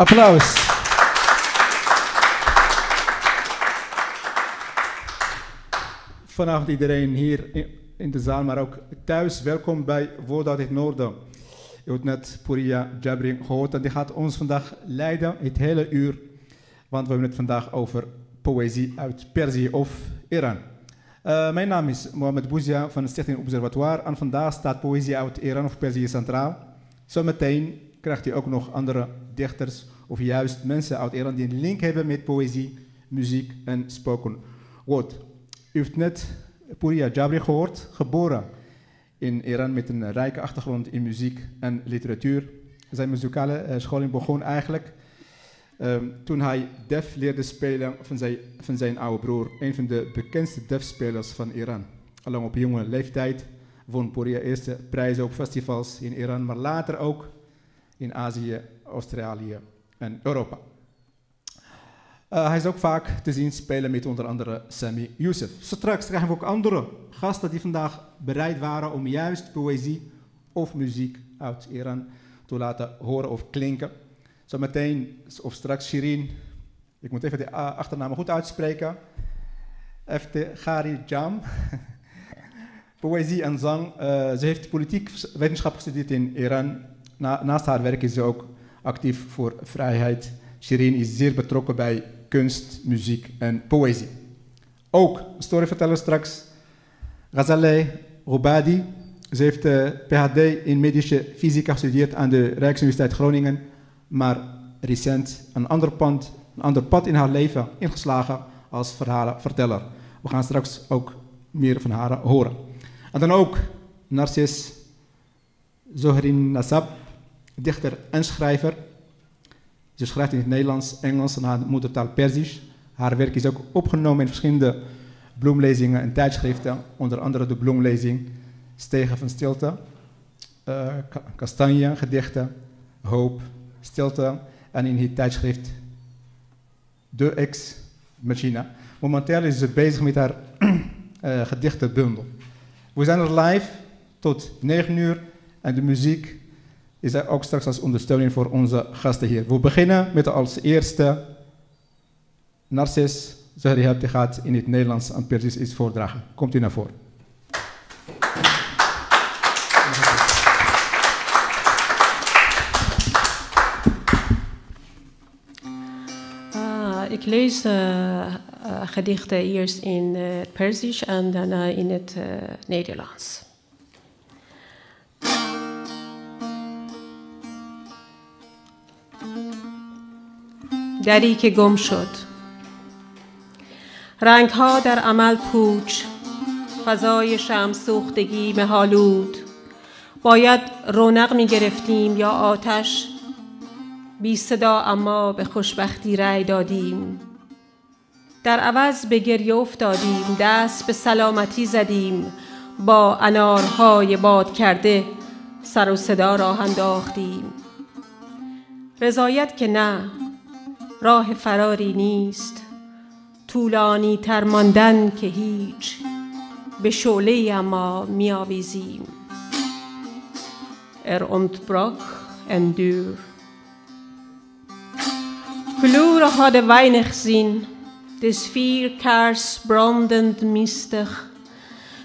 Applaus. Vanavond iedereen hier in de zaal, maar ook thuis. Welkom bij Woord uit het Noorden. Je hebt net Pouria Jabri gehoord en die gaat ons vandaag leiden het hele uur. Want we hebben het vandaag over poëzie uit Perzië of Iran. Mijn naam is Mohamed Bouzia van het Stichting Observatoire en vandaag staat poëzie uit Iran of Perzië centraal. Zometeen krijgt u ook nog andere dichters of juist mensen uit Iran die een link hebben met poëzie, muziek en spoken word. U heeft net Pouria Jabri gehoord, geboren in Iran met een rijke achtergrond in muziek en literatuur. Zijn muzikale scholing begon eigenlijk toen hij def leerde spelen van zijn oude broer, een van de bekendste defspelers van Iran. Al op jonge leeftijd won Pouria eerste prijzen op festivals in Iran, maar later ook in Azië, Australië en Europa. Hij is ook vaak te zien spelen met onder andere Sami Yusuf. Straks krijgen we ook andere gasten die vandaag bereid waren om juist poëzie of muziek uit Iran te laten horen of klinken. Zometeen of straks Shirin, ik moet even de achternaam goed uitspreken, Eftekhari Jam, poëzie en zang. Ze heeft politiek wetenschap gestudeerd in Iran. Naast haar werk is ze ook actief voor vrijheid. Shirin is zeer betrokken bij kunst, muziek en poëzie. Ook storyverteller straks Ghazaleh Roubadi. Ze heeft PhD in medische fysica gestudeerd aan de Rijksuniversiteit Groningen, maar recent een ander pad in haar leven ingeslagen als verhalenverteller. We gaan straks ook meer van haar horen. En dan ook Narcis Zohrin Nasab, dichter en schrijver. Ze schrijft in het Nederlands, Engels en haar moedertaal Perzisch. Haar werk is ook opgenomen in verschillende bloemlezingen en tijdschriften, onder andere de bloemlezing Stegen van Stilte, Kastanje, gedichten, Hoop, Stilte en in het tijdschrift De Ex Machina. Momenteel is ze bezig met haar gedichtenbundel. We zijn er live tot 9 uur en de muziek is er ook straks als ondersteuning voor onze gasten hier. We beginnen met als eerste Narcis Zohri, die gaat in het Nederlands en Perzisch iets voordragen. Komt u naar voren. Ik lees gedichten eerst in het Perzisch en daarna in het Nederlands. دری که گم شد رنگها در عمل پوچ فضای شمع سوختگی مه‌آلود باید رونق می گرفتیم یا آتش بی صدا اما به خوشبختی رأی دادیم در عوض به گریه افتادیم دست به سلامتی زدیم با انارهای باد کرده سر و صدا راه انداختیم رضایت که نه راه فراری نیست طولانی تر ماندن که هیچ به شعله اما می آویزیم ontbrak en duur Verloren hadden weinig zin de sfeerkaars brandend mistig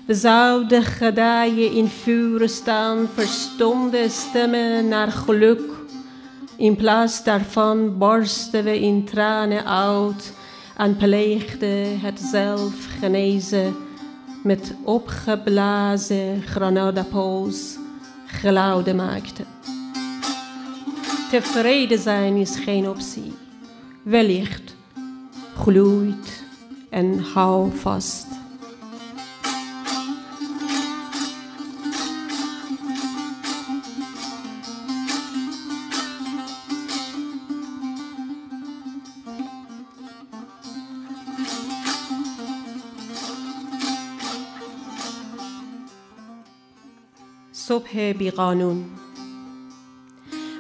we zouden gedijen in vuren staan verstomde stemmen naar geluk In plaats daarvan barsten we in tranen uit en pleegde het zelf genezen met opgeblazen granadappels geluiden maakte. Tevreden zijn is geen optie. Wellicht gloeit en hou vast. صبح بی قانون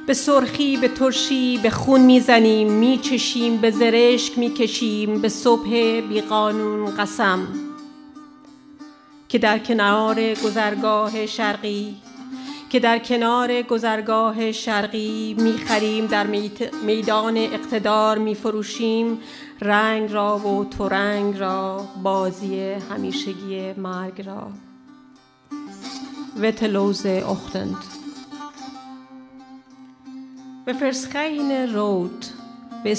به سرخی به ترشی به خون میزنیم میچشیم به زرشک میکشیم به صبح بی قانون قسم که در کنار گذرگاه شرقی که در کنار گذرگاه شرقی می‌خریم، در میدان اقتدار می‌فروشیم، رنگ را و تو رنگ را، بازی همیشگی مرگ را. Wetterlose Ochtend. We verschijnen rood, we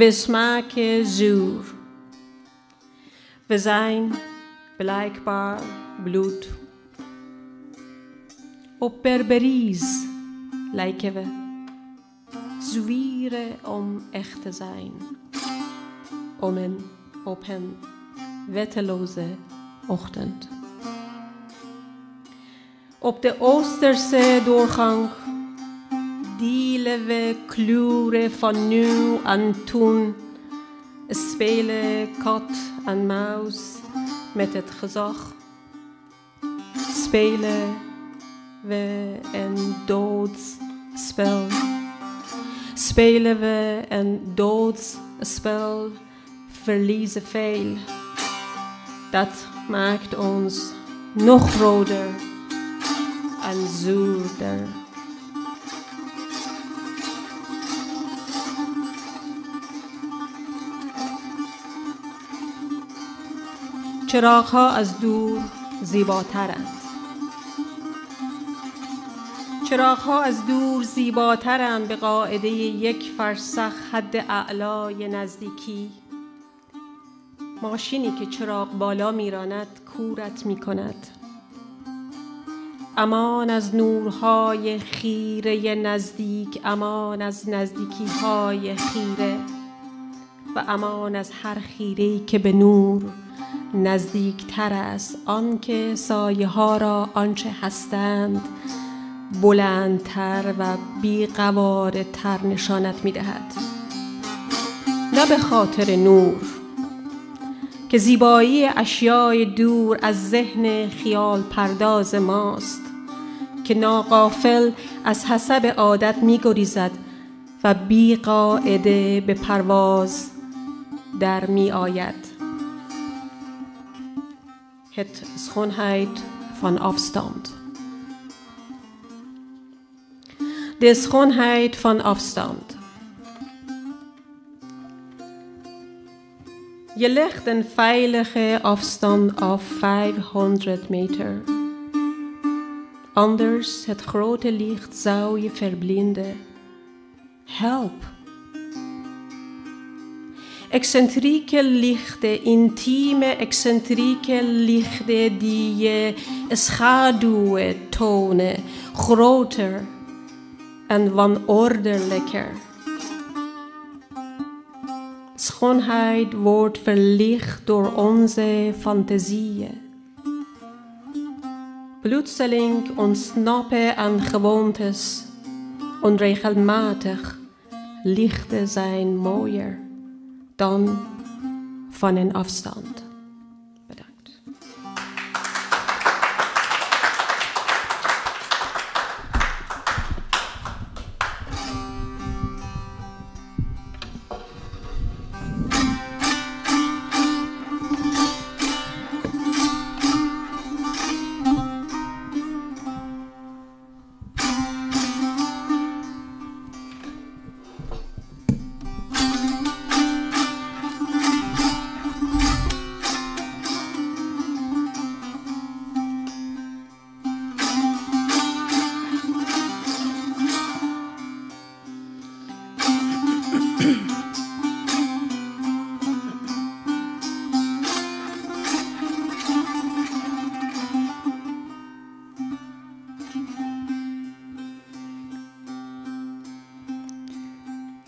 smaken zuur. We zijn blijkbaar bloed. Op Berberiz lijken we, zwieren om echt te zijn. Op een wetteloze ochtend. Op de Oosterse doorgang delen we kleuren van nu en toen, spelen kat en muis met het gezag. Spelen we een doodsspel. Spelen we een doodsspel, verliezen veel. Dat maakt ons nog roder en zuurder. چراغ‌ها از دور زیباترند. چراغ‌ها از دور زیباترند به قاعده یک فرسخ حد اعلای نزدیکی. ماشینی که چراغ بالا میراند کورت میکند. امان از نورهای خیره نزدیک، امان از نزدیکی‌های خیره و امان از هر خیره‌ای که به نور نزدیکتر است، آن که سایه ها را آنچه هستند بلندتر و بی‌قواره‌تر نشانت می‌دهد. نه به خاطر نور که زیبایی اشیای دور از ذهن خیال پرداز ماست که ناغافل از حسب عادت می‌گریزد و بی قاعده به پرواز در می‌آید. Het schoonheid van afstand. De schoonheid van afstand. Je legt een veilige afstand af 500 meter. Anders het grote licht zou je verblinden. Help! Excentrieke lichten, intieme excentrieke lichten die je schaduwen tonen, groter en wanordelijker. Schoonheid wordt verlicht door onze fantasieën. Plotseling ontsnappen aan gewoontes, onregelmatig, lichten zijn mooier dan van een afstand. Bedankt.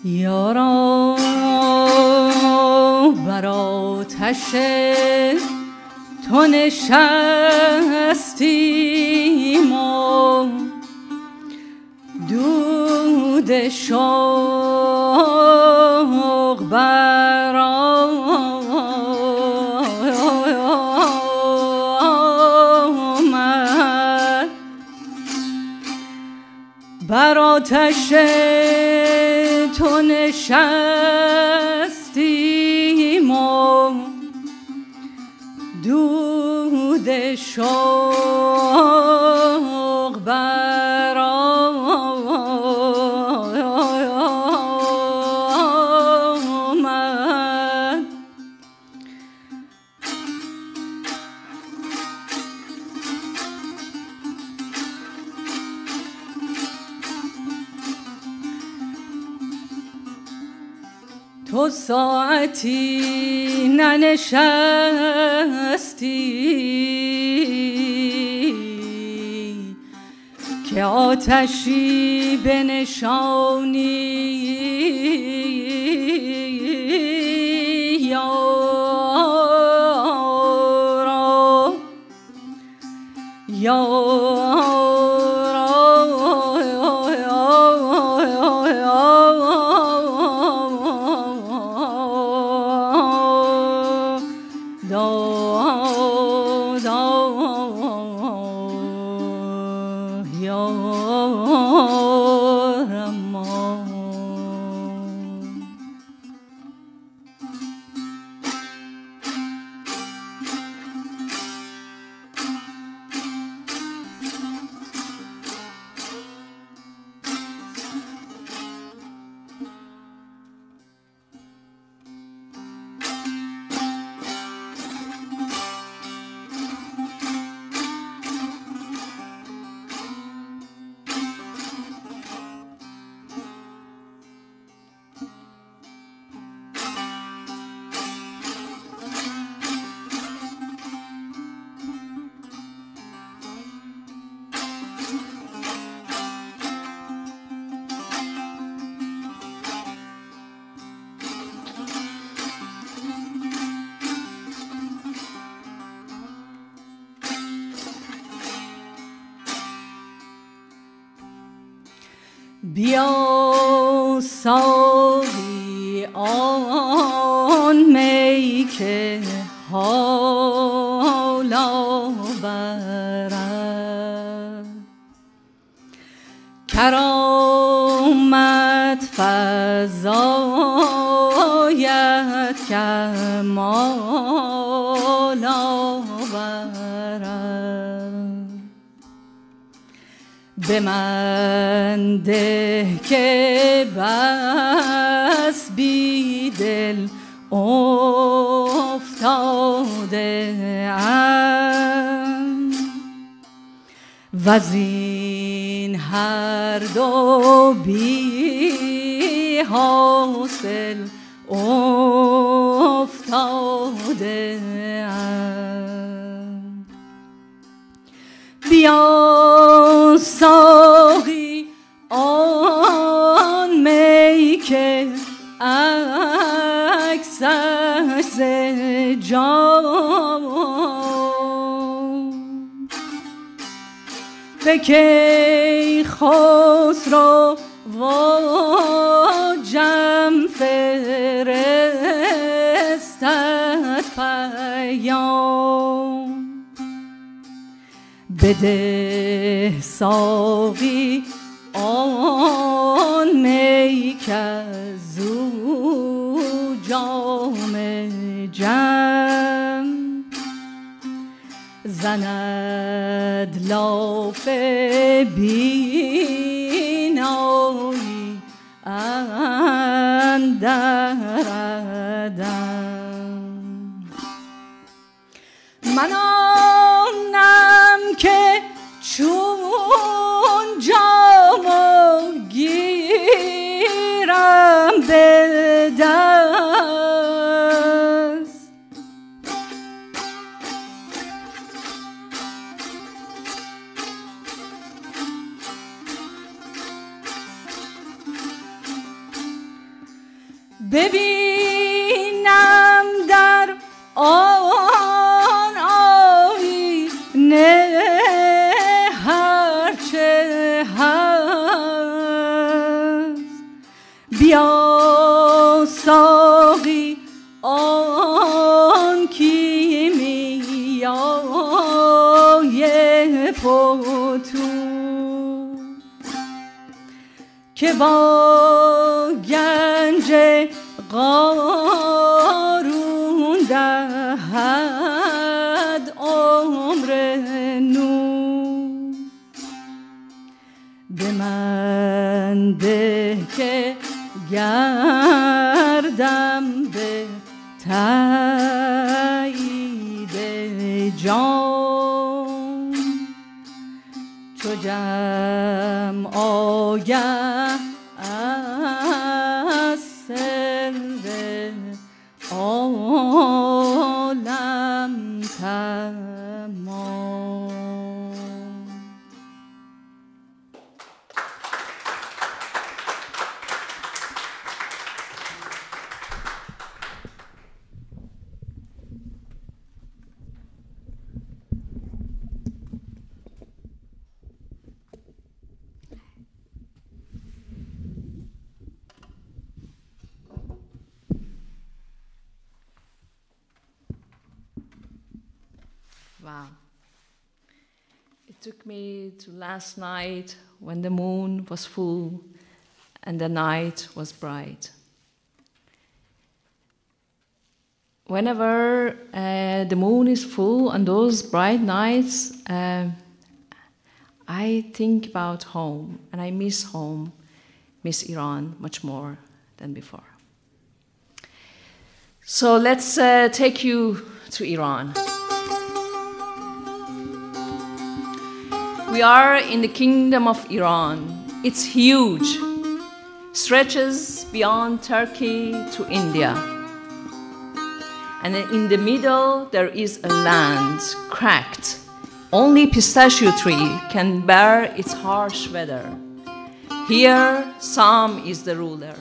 یارا بر آتش تو نشستیم و دود شوق بر آمد، بر آتش تو نشستیم و دود شوق تو ساعتی ننشستی که آتشی بنشانی بیا ساقی آن می که حال آورد کرامت فزاید کمال آورد به من ده که بس بی دل افتاده ام وزین هر دو بی حاصل افتاده ام بیا ساقی آن می که عکسش ز جام به کیخسرو و جم فرستد پیام بده ساقی آن می کزو جام جم زند لاف بینایی اندر عدم من آنم که چون جامو گیرم به دست ببینم در آن آینه هرچه هست بیا ساقی آن کیمیای فتور که با گنج قارون دهد عمر نو به من ده که گردم به تایید جان چو جمع آگه از سر Wow. It took me to last night when the moon was full and the night was bright. Whenever the moon is full on those bright nights, I think about home, and I miss home, miss Iran much more than before. So let's take you to Iran. We are in the kingdom of Iran. It's huge, stretches beyond Turkey to India. And in the middle, there is a land cracked. Only pistachio tree can bear its harsh weather. Here, Sam is the ruler.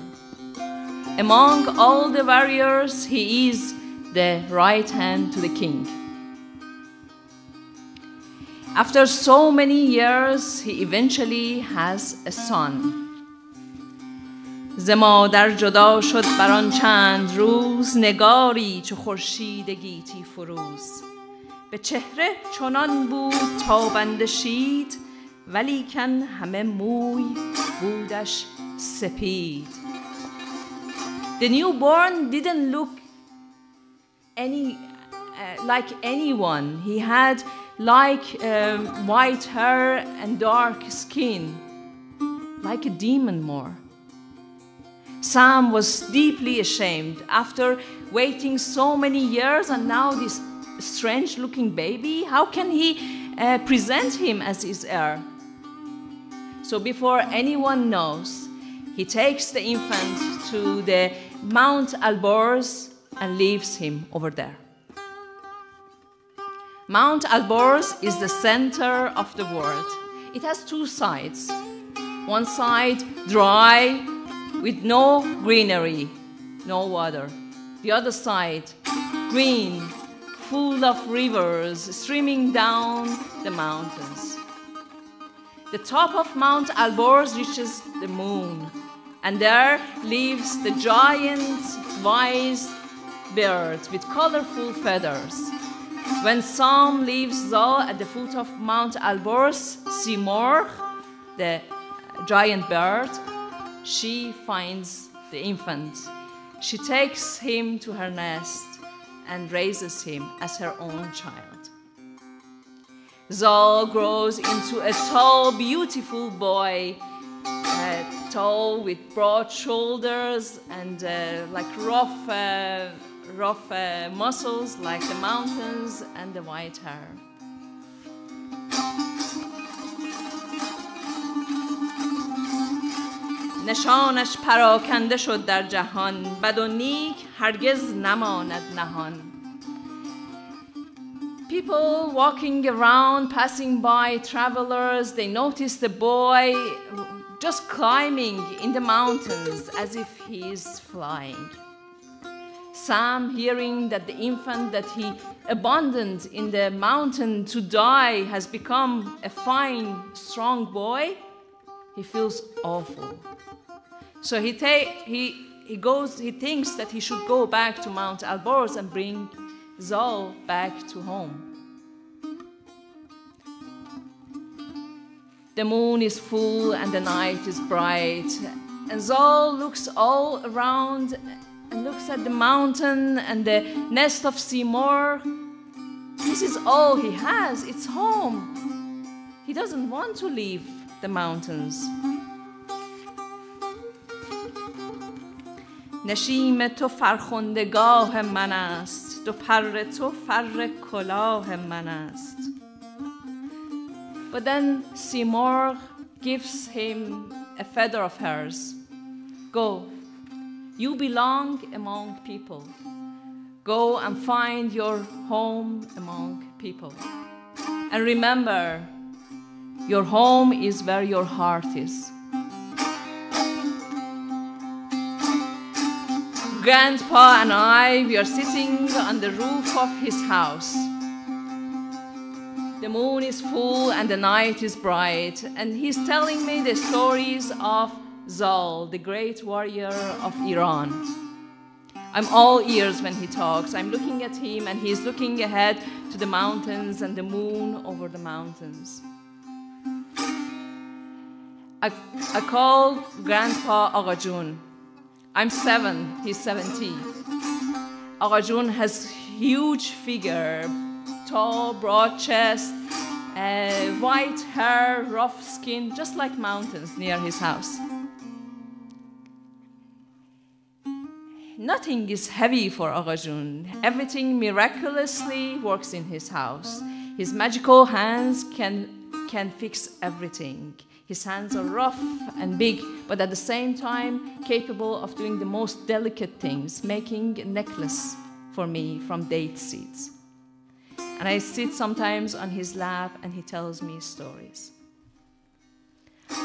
Among all the warriors, he is the right hand to the king. After so many years, he eventually has a son. ز مادر جدا شد بر آن چند روز نگاری چو خورشید گیتی فروز به چهره چنان بود تابنده شید ولیکن همه موی بودش سپید. The newborn didn't look like anyone. He had white hair and dark skin, like a demon more. Sam was deeply ashamed after waiting so many years, and now this strange-looking baby, how can he present him as his heir? So before anyone knows, he takes the infant to the Mount Alborz and leaves him over there. Mount Alborz is the center of the world. It has two sides. One side dry, with no greenery, no water. The other side, green, full of rivers streaming down the mountains. The top of Mount Alborz reaches the moon, and there lives the giant wise bird with colorful feathers. When Sam leaves Zal at the foot of Mount Alborz, Simorgh, the giant bird, she finds the infant. She takes him to her nest and raises him as her own child. Zal grows into a tall, beautiful boy, tall with broad shoulders and like rough muscles like the mountains and the white hair. نشانش پراکنده شد در جهان بد و نیک هرگز نماند نهان. People walking around, passing by, travelers, they notice the boy just climbing in the mountains as if he is flying. Sam, hearing that the infant that he abandoned in the mountain to die has become a fine, strong boy, he feels awful. So he thinks that he should go back to Mount Alborz and bring Zal back to home. The moon is full and the night is bright, and Zal looks all around and looks at the mountain and the nest of Simorgh. This is all he has, it's home. He doesn't want to leave the mountains. نشیم تو فرخندگاه من است دو پر تو فر کلاه من است. But then Simorgh gives him a feather of hers. Go, you belong among people. Go and find your home among people. And remember, your home is where your heart is. Grandpa and I, we are sitting on the roof of his house. The moon is full and the night is bright, and he's telling me the stories of Zal, the great warrior of Iran. I'm all ears when he talks. I'm looking at him and he's looking ahead to the mountains and the moon over the mountains. I call Grandpa Agha Jun. I'm 7, he's 70. Agha Jun has huge figure, tall, broad chest, white hair, rough skin, just like mountains near his house. Nothing is heavy for Agha Jun. Everything miraculously works in his house. His magical hands can fix everything. His hands are rough and big, but at the same time capable of doing the most delicate things, making a necklace for me from date seeds. And I sit sometimes on his lap and he tells me stories.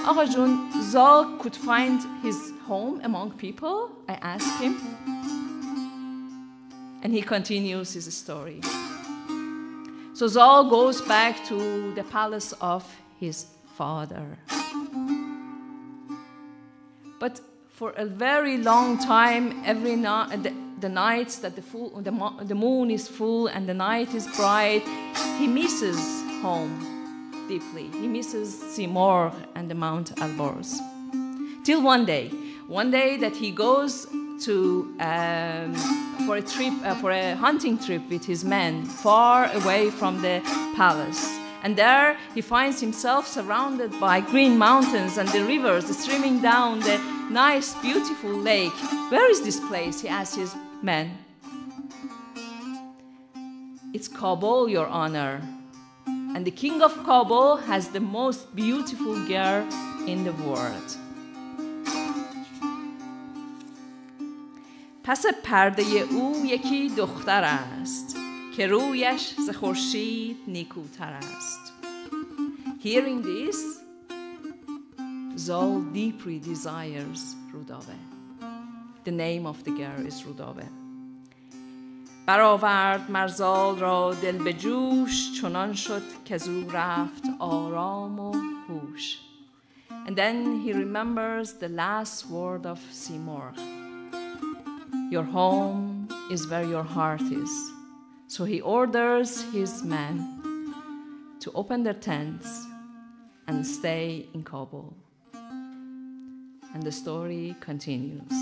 Agha Jun, Zal could find his home among people? I ask him. And he continues his story. So Zal goes back to the palace of his father. But for a very long time, every night, the nights that the moon is full and the night is bright, he misses home deeply. He misses Simorgh and the Mount Alborz. Till one day that he goes to for a hunting trip with his men far away from the palace. And there he finds himself surrounded by green mountains and the rivers streaming down the nice, beautiful lake. Where is this place? He asks his men. It's Kabul, Your Honor. And the king of Kabul has the most beautiful girl in the world. پس پرده او یکی دختر است که رویش ز خورشید نیکوتر است. Hearing this, Zal deeply desires Rudabeh. The name of the girl is Rudabeh. برآورد مرزال را دل به جوش چنان شد که زو رفت آرام و هوش. And then he remembers the last word of Simorgh. Your home is where your heart is. So he orders his men to open their tents and stay in Kabul. And the story continues.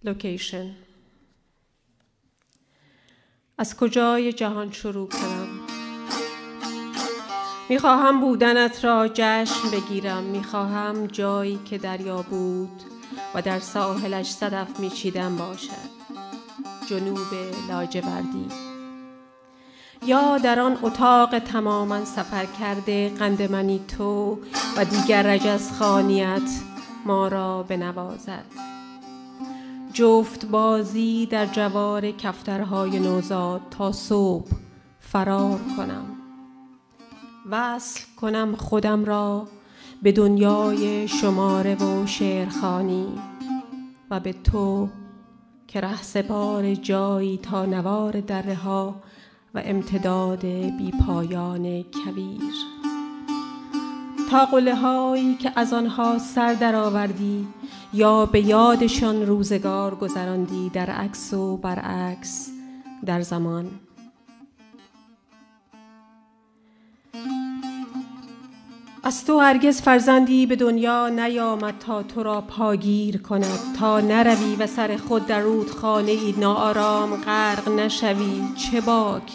Location. از کجای جهان شروع کنم؟ میخواهم بودنت را جشن بگیرم. میخواهم جایی که دریا بود و در ساحلش صدف میچیدن باشد. جنوب لاجوردی. یا در آن اتاق تماما سفر کرده قند منی تو و دیگر رجز خانیت ما را بنوازد. جفت بازی در جوار کفترهای نوزاد تا صبح فرار کنم. وصل کنم خودم را به دنیای شماره و شعرخوانی و به تو که رهسپار جایی تا نوار دره ها و امتداد بی پایان کویر. تا قله هایی که از آنها سر درآوردی یا به یادشان روزگار گذراندی در عکس و برعکس در زمان. از تو هرگز فرزندی به دنیا نیامد تا تو را پاگیر کند، تا نروی و سر خود در رودخانه‌ای ناآرام غرق نشوی. چه باک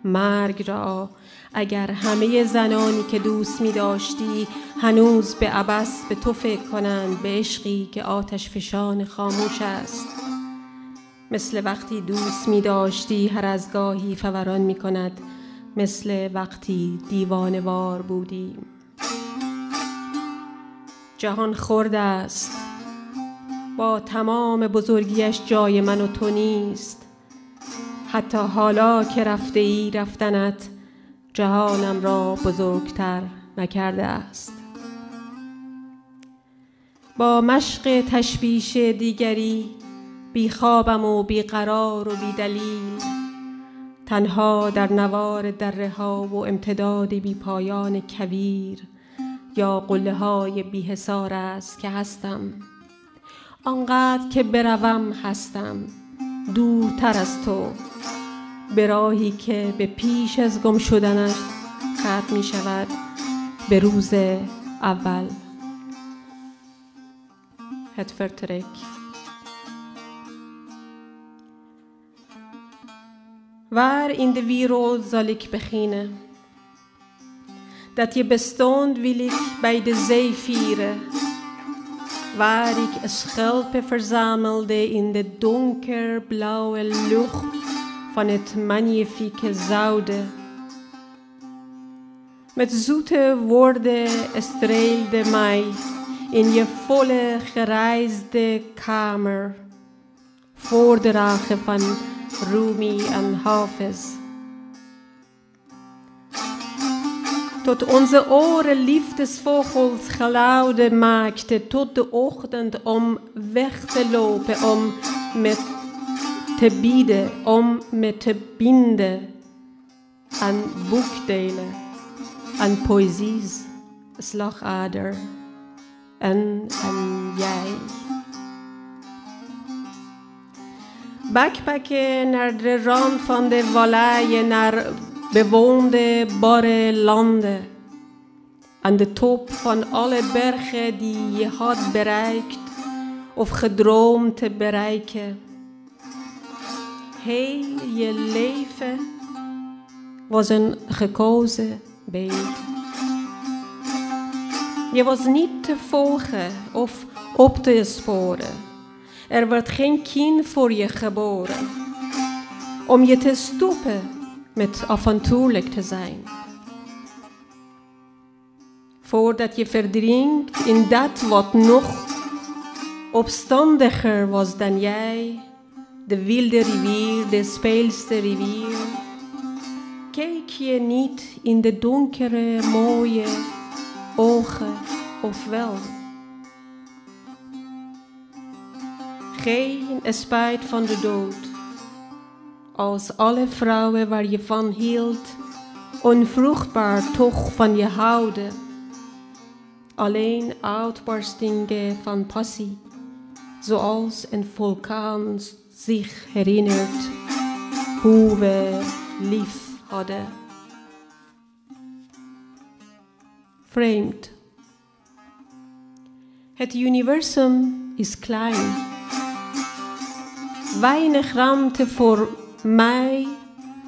مرگ را اگر همه زنانی که دوست می داشتی هنوز به عبث به تو فکر کنند، به عشقی که آتش فشان خاموش است. مثل وقتی دوست می داشتی هر از گاهی فوران می کند، مثل وقتی دیوانه‌وار بودیم. جهان خرد است، با تمام بزرگیش جای من و تو نیست. حتی حالا که رفته ای رفتنت جهانم را بزرگتر نکرده است. با مشق تشویش دیگری بی خوابم و بی قرار و بی دلیل، تنها در نوار دره ها و امتداد بی پایان کویر یا قله های بی حصار است که هستم. آنقدر که بروم هستم، دورتر از تو، به راهی که به پیش از گم شدنش ختم می شود به روز اول. Het vertrek. Waar in de wereld zal ik beginnen? Dat je bestond wil ik bij de zee vieren, waar ik schelpen verzamelde in de donkerblauwe lucht van het magnifieke zouden. Met zoete woorden streelde mij in je volle gereisde kamer, voordragen van Rumi en Hafiz. Tot onze oren liefdesvogels geluiden maakten tot de ochtend om weg te lopen, om me te bieden, om me te binden aan boekdelen, aan poëzies slagader en aan jij. Backpacken naar de rand van de valleien, naar bewoonde barre landen, aan de top van alle bergen die je had bereikt of gedroomd te bereiken. Heel je leven was een gekozen beeld. Je was niet te volgen of op te sporen. Er werd geen kind voor je geboren om je te stoppen met avontuurlijk te zijn. Voordat je verdrinkt in dat wat nog opstandiger was dan jij, de wilde rivier, de speelste rivier, keek je niet in de donkere, mooie ogen, of wel? Geen spijt van de dood, als alle vrouwen waar je van hield, onvruchtbaar toch van je houden. Alleen uitbarstingen van passie, zoals een vulkaan zich herinnert hoe we lief hadden. Vreemd. Het universum is klein. Weinig ruimte voor mij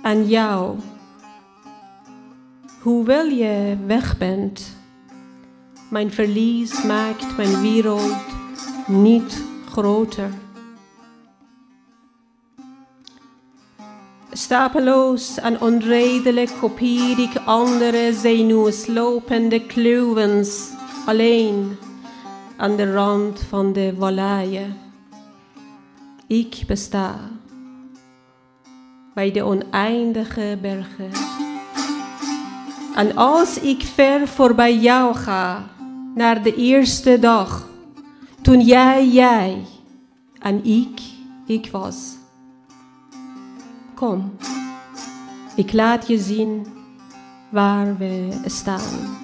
en jou. Hoewel je weg bent, mijn verlies maakt mijn wereld niet groter. Stapeloos en onredelijk kopieer ik andere zenuwslopende kluwens, alleen aan de rand van de valleien. Ik besta bij de oneindige bergen. En als ik ver voorbij jou ga, naar de eerste dag, toen jij en ik was. Kom, ik laat je zien waar we staan.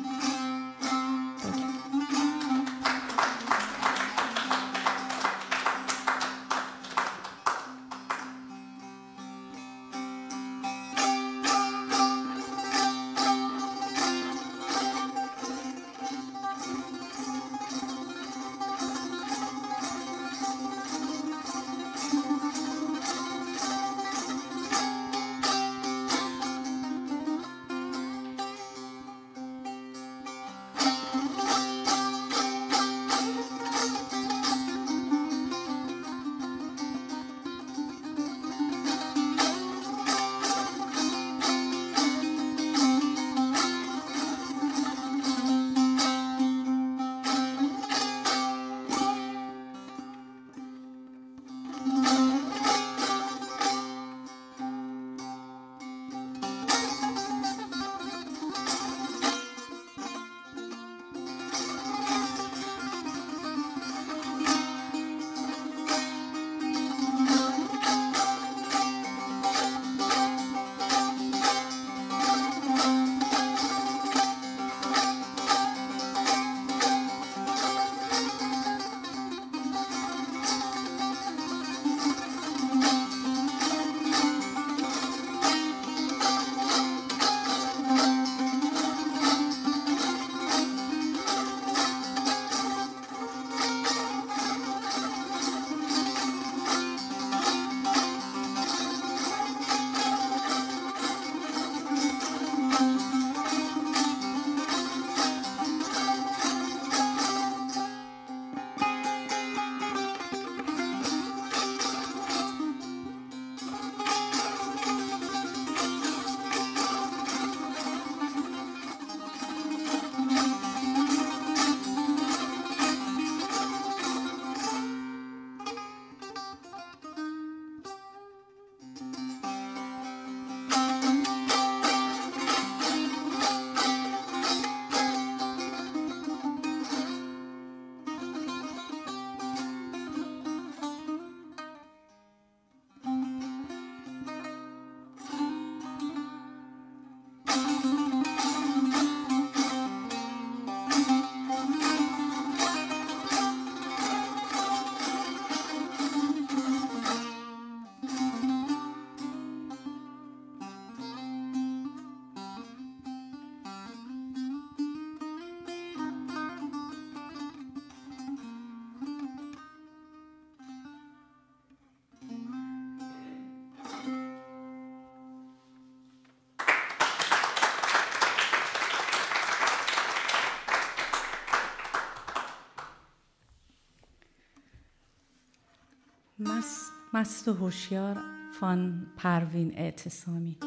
مست و هوشیار فان پروین اعتصامی.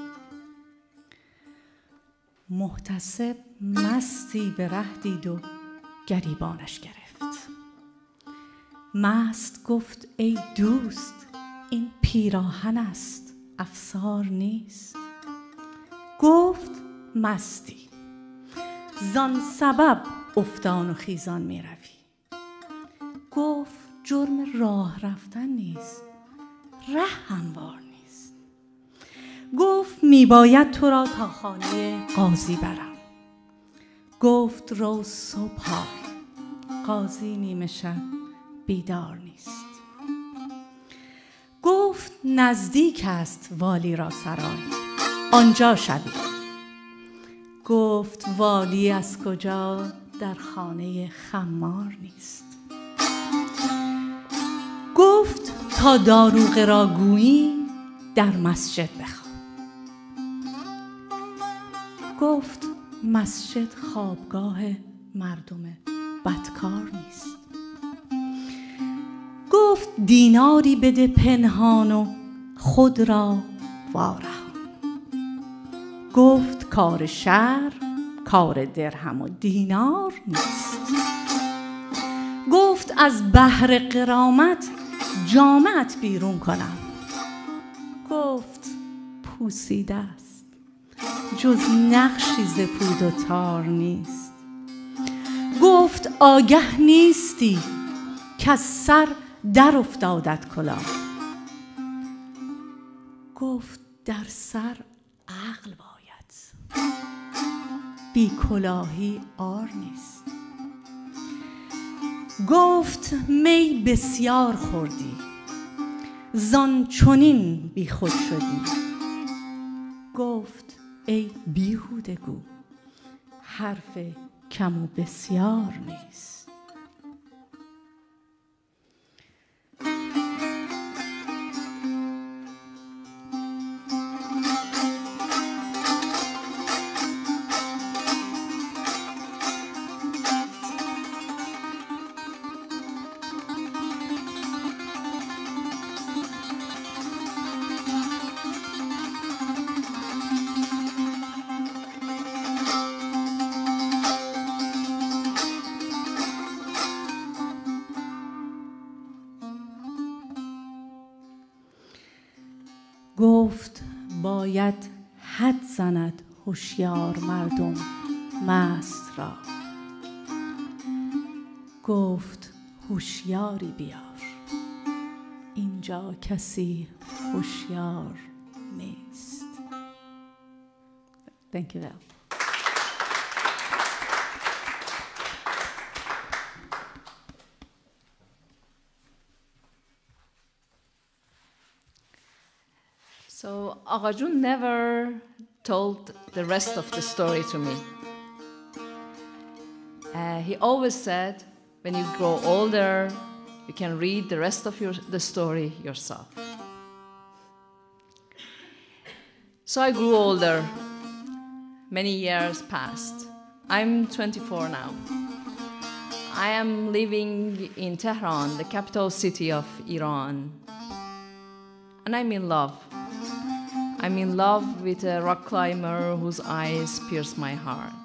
محتسب مستی به ره دید و گریبانش گرفت. مست گفت ای دوست این پیراهن است افسار نیست. گفت مستی زان سبب افتان و خیزان می روی. گفت جرم راه رفتن نیست ره هموار نیست. گفت می باید تو را تا خانه قاضی برم. گفت رو صبح قاضی نیمه شب بیدار نیست. گفت نزدیک است والی را سرای آنجا شوی. گفت والی از کجا در خانه خمار نیست. گفت تا داروغه را گویی در مسجد بخواب. گفت مسجد خوابگاه مردم بدکار نیست. گفت دیناری بده پنهان و خود را وارهان. گفت کار شهر کار درهم و دینار نیست. گفت از بحر غرامت جامت بیرون کنم. گفت پوسیده است جز نقشی ز پود و تار نیست. گفت آگه نیستی که از سر در افتادت کلاه. گفت در سر عقل باید بی کلاهی عار نیست. گفت می بسیار خوردی زان چنین بی خود شدی. گفت ای بیهوده گو حرف کم و بسیار نیست. گفت باید حد زند هوشیار مردم مست را. گفت هوشیاری بیار اینجا کسی هوشیار نیست. Thank you. So Agha Jun never told the rest of the story to me. He always said, when you grow older, you can read the rest of the story yourself. So I grew older. Many years passed. I'm 24 now. I am living in Tehran, the capital city of Iran. And I'm in love. I'm in love with a rock climber whose eyes pierce my heart.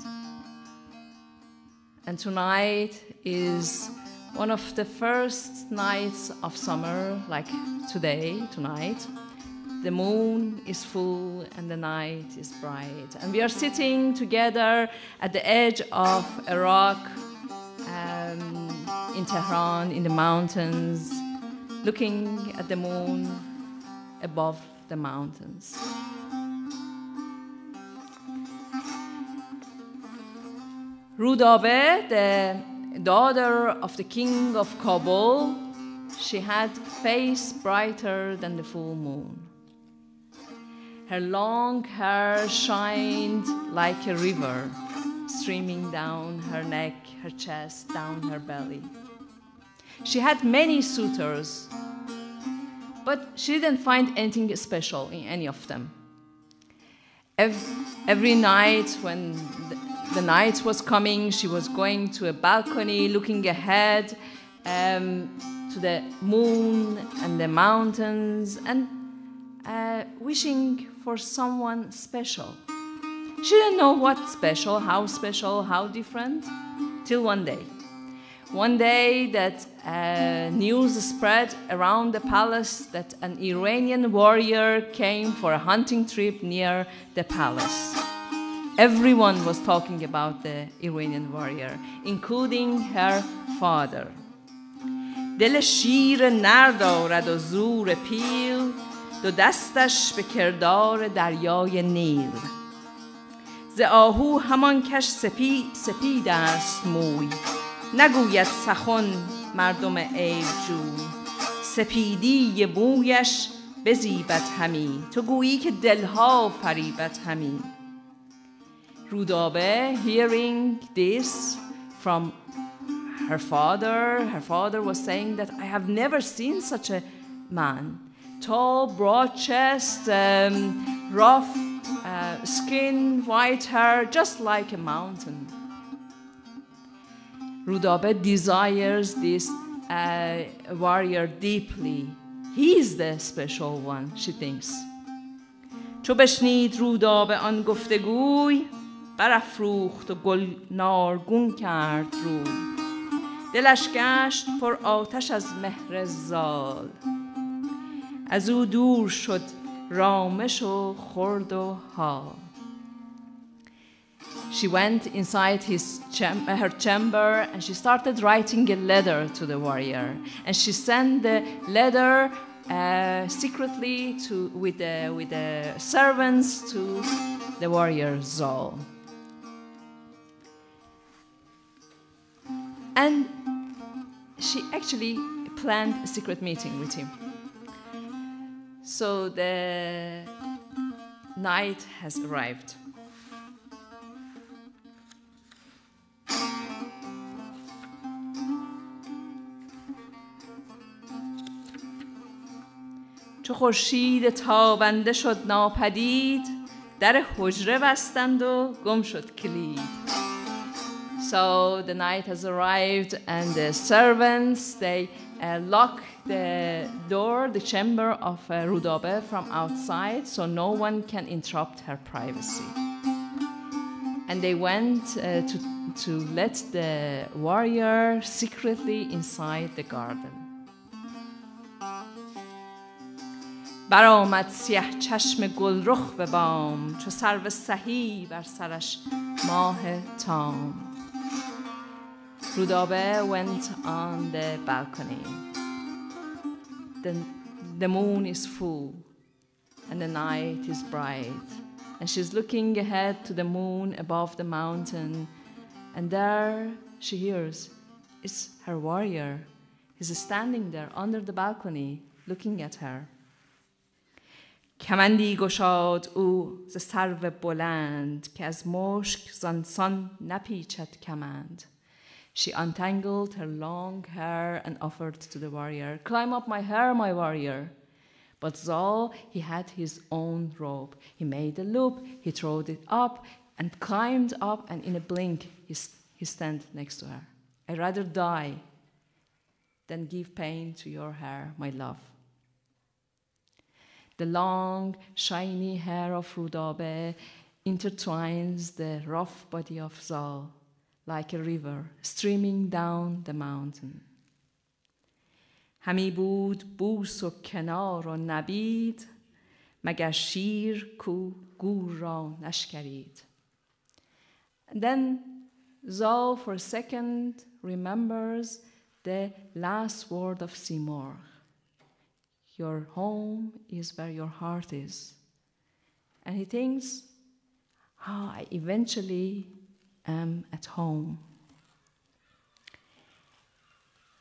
And tonight is one of the first nights of summer, like today, tonight. The moon is full and the night is bright. And we are sitting together at the edge of a rock in Tehran, in the mountains, looking at the moon above the mountains. Rudabe, the daughter of the king of Kabul, she had face brighter than the full moon. Her long hair shined like a river, streaming down her neck, her chest, down her belly. She had many suitors, but she didn't find anything special in any of them. Every night when the night was coming, she was going to a balcony, looking ahead to to the moon and the mountains and wishing for someone special. She didn't know what special, how different, till one day. One day that news spread around the palace that an Iranian warrior came for a hunting trip near the palace. Everyone was talking about the Iranian warrior, including her father. دل شیر نر دارد و زور پیل، دو دستش به کردار دریای نیل. ز آهو همان کش سپید است موی، نگوید سخن مردم عیب جوی. سپیدی مویش بزیبد همی، تو گویی که دلها فریبد همی. رودابه, hearing this from her father was saying that I have never seen such a man. Tall, broad chest, rough skin, white hair, just like a mountain. Rudabe desires this warrior deeply. He is the special one, she thinks. چو بشنید رودابه آن گفتگوی، برافروخت و گلنارگون کرد روی. دلش گشت پر آتش از مهر زال، از او دور شد رامش و خورد و حال. She went inside her chamber and she started writing a letter to the warrior. And she sent the letter secretly with the servants to the warrior Zal. And she actually planned a secret meeting with him. So the night has arrived. چو خورشید تابنده شد ناپدید، در حجره بستند و گم شد کلید. So the night has arrived and the servants, they lock the door, the chamber of Rudabe from outside so no one can interrupt her privacy. And they went to let the warrior secretly inside the garden. برآمد سیه چشم گلرخ به بام، چو سرو سهی بر سرش ماه تام. Rudabe went on the balcony. The moon is full and the night is bright. And she's looking ahead to the moon above the mountain. And there she hears, it's her warrior. He's standing there under the balcony looking at her. کمندی گشاد او ز سرو بلند، که از مشک زانسان نپیچد کمند. She untangled her long hair and offered to the warrior, climb up my hair, my warrior. But Zal, he had his own rope. He made a loop, he throwed it up and climbed up, and in a blink he stand next to her. I'd rather die than give pain to your hair, my love. The long, shiny hair of Rudabe intertwines the rough body of Zal like a river streaming down the mountain. همی بود بوس و کنار و نبید، مگر شیر کو گور را نشکرید. And then Zal for a second remembers the last word of Simorgh. Your home is where your heart is. And he thinks, I eventually am at home.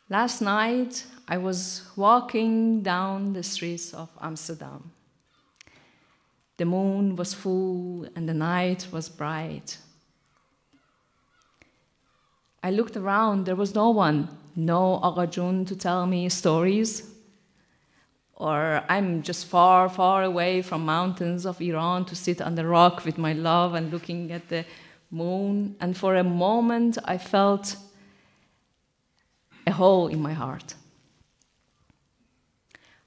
Last night, I was walking down the streets of Amsterdam. The moon was full and the night was bright. I looked around, there was no one, no Agha Jun to tell me stories. Or I'm just far, far away from mountains of Iran to sit on the rock with my love and looking at the moon. And for a moment, I felt a hole in my heart.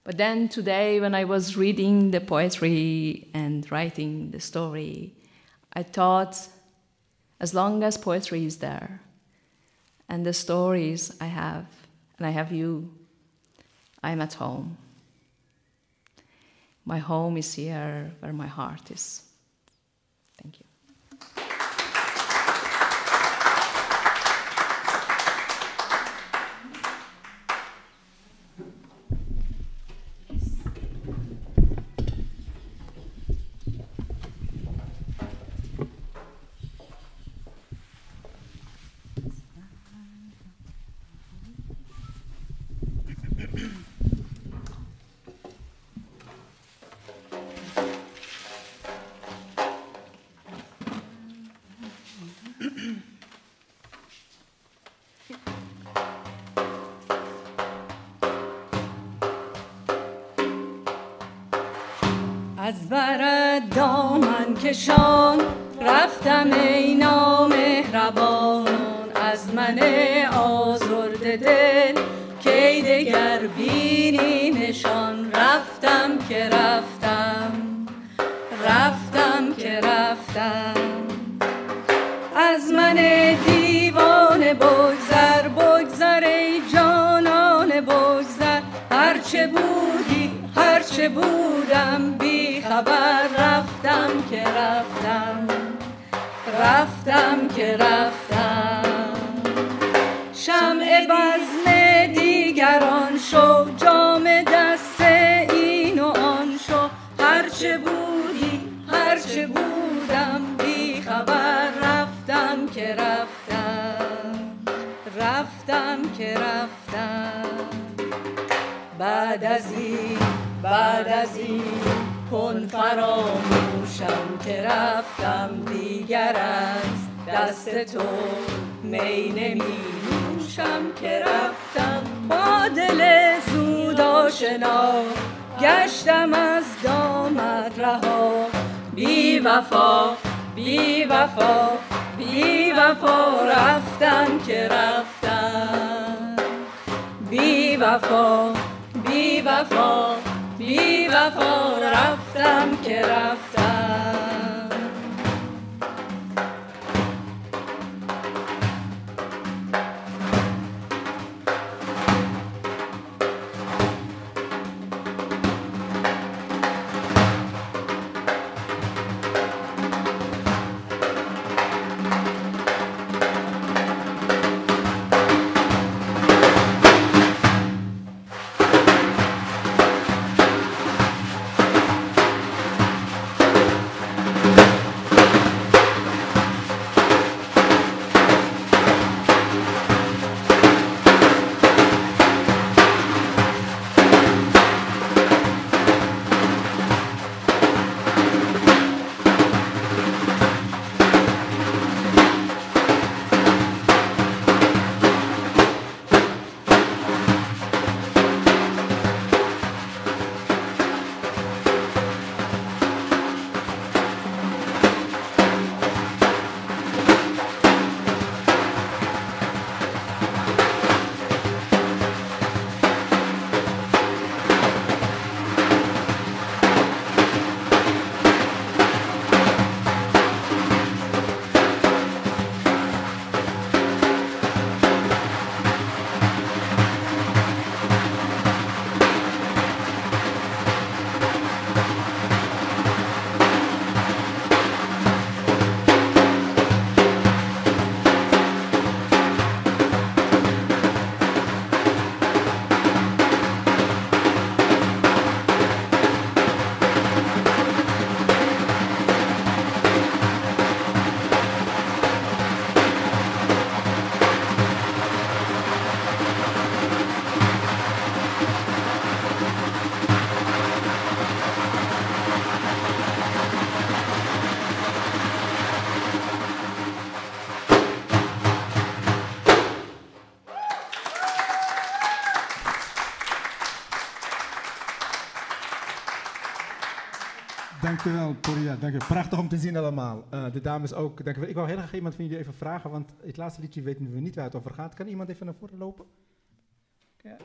But then today, when I was reading the poetry and writing the story, I thought, as long as poetry is there, and the stories I have, and I have you, I'm at home. My home is here where my heart is. Thank you. از بر دامن کشان رفتم ای نامهربان، از من آزرده دل کی دگر بینی نشان. رفتم که رفتم، رفتم که رفتم، از من دیوانه بگذر، بگذر ای جانان بگذر. هرچه بودی هرچه بودم بی خبر. رفتم که رفتم، رفتم که رفتم. شمع بزم دیگران شو، جام دست این و آن شو. هرچه بودی هرچه بودم بی خبر. رفتم که رفتم، رفتم که رفتم. بعد از این کن فراموشم که رفتم، دیگر از دست تو می نمی نوشم که رفتم. با دل زود آشنا گشتم از دامت رها. بی وفا بی وفا بی وفا. رفتم که رفتم، بی وفا بی وفا بی وفا. رفتم که رفتم. Dankjewel, Poria. Dank je. Prachtig om te zien allemaal. De dames ook. Dankjewel. Ik wou heel graag iemand van jullie even vragen, want het laatste liedje weten we niet waar het over gaat. Kan iemand even naar voren lopen? Ja.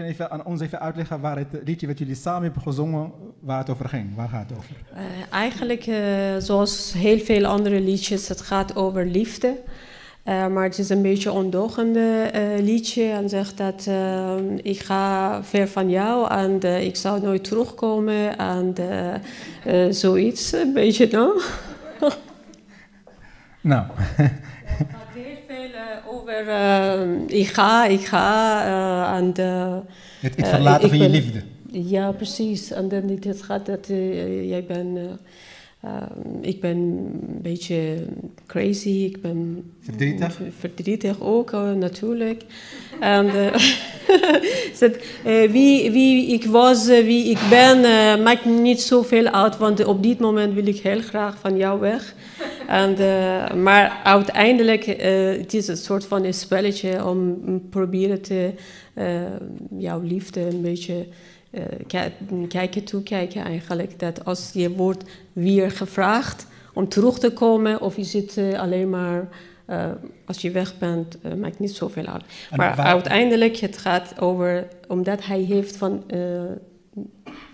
Kan je even aan ons even uitleggen waar het liedje wat jullie samen hebben gezongen, waar het over ging? Waar gaat het over? Eigenlijk, zoals heel veel andere liedjes, het gaat over liefde. Maar het is een beetje ondogende liedje en zegt dat ik ga ver van jou en ik zou nooit terugkomen en zoiets, een beetje, no? Nou. Het gaat heel veel over ik ga en... Het verlaten van je liefde. Ja, precies. En dan het gaat dat jij bent... ik ben een beetje crazy, ik ben verdrietig ook natuurlijk. En wie ik was, wie ik ben, maakt niet zoveel uit, want op dit moment wil ik heel graag van jou weg. Maar uiteindelijk het is een soort van een spelletje om proberen te jouw liefde een beetje toekijken eigenlijk. Dat als je wordt weer gevraagd om terug te komen of je zit alleen maar als je weg bent, maakt niet zoveel uit. Maar uiteindelijk het gaat over, omdat hij heeft van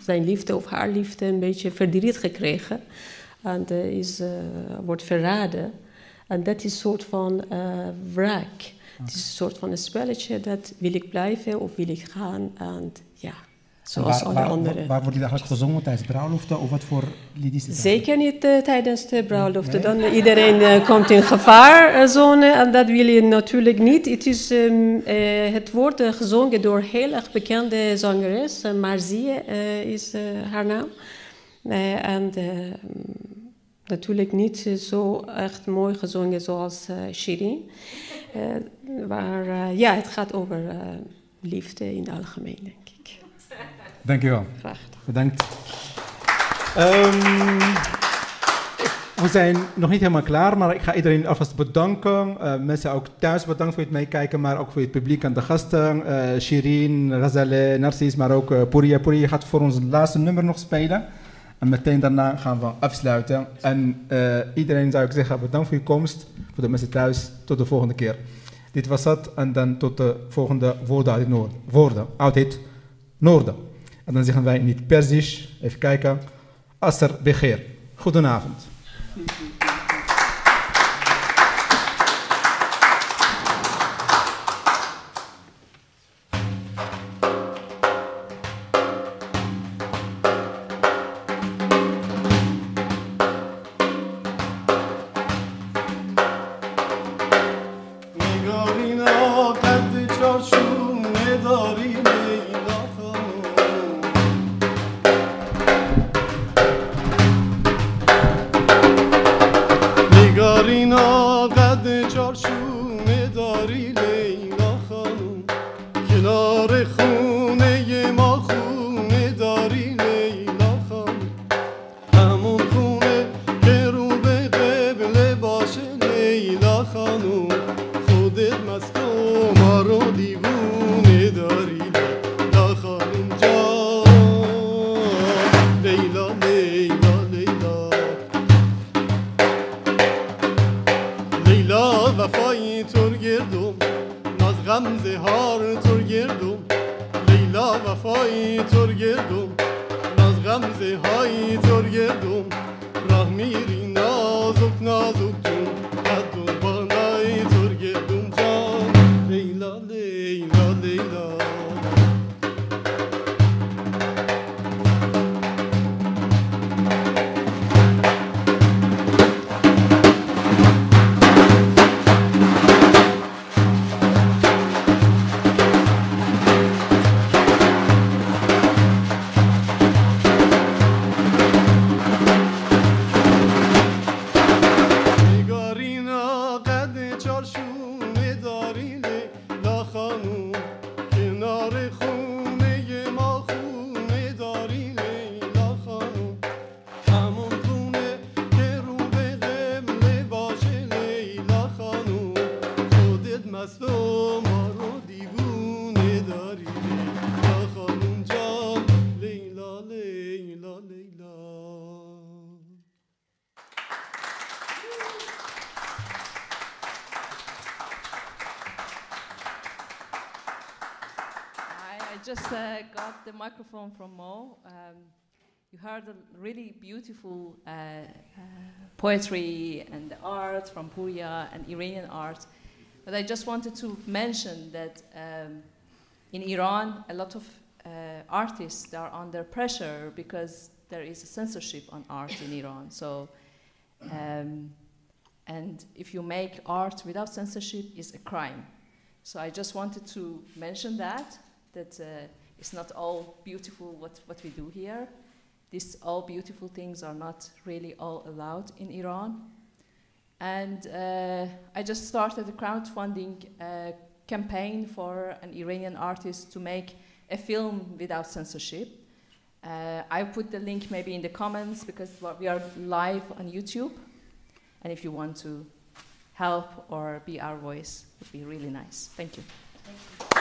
zijn liefde of haar liefde een beetje verdriet gekregen en wordt verraden. En dat is een soort van wraak. Het is een soort van een spelletje, dat wil ik blijven of wil ik gaan en ja. Zoals alle anderen. Waar wordt die eigenlijk gezongen? Tijdens bruiloften of wat voor lied is het? Zeker niet tijdens de bruiloften. Dan iedereen komt in gevaarzone en dat wil je natuurlijk niet. Het wordt gezongen door een heel erg bekende zangeres. Marzie is haar naam. Natuurlijk niet zo echt mooi gezongen zoals Shirin. Maar het gaat over liefde in het algemeen, denk ik. Dankjewel. Graag. Bedankt. We zijn nog niet helemaal klaar, maar ik ga iedereen alvast bedanken. Mensen ook thuis bedankt voor het meekijken, maar ook voor het publiek en de gasten. Shirin, Ghazaleh, Narcis, maar ook Pouria. Pouria gaat voor ons laatste nummer nog spelen. En meteen daarna gaan we afsluiten. En iedereen zou ik zeggen, bedankt voor je komst. Voor de mensen thuis, tot de volgende keer. Dit was het en dan tot de volgende woorden uit het noorden. En dan zeggen wij in het Perzisch, even kijken, Asr Begeer. Goedenavond. I just got the microphone from Mo. You heard a really beautiful poetry and art from Puriya and Iranian art. But I just wanted to mention that in Iran, a lot of artists are under pressure because there is a censorship on art in Iran. So, and if you make art without censorship, it's a crime. So I just wanted to mention that it's not all beautiful what we do here. These all beautiful things are not really all allowed in Iran. And I just started a crowdfunding campaign for an Iranian artist to make a film without censorship. I put the link maybe in the comments because we are live on YouTube. And if you want to help or be our voice, it would be really nice. Thank you. Thank you.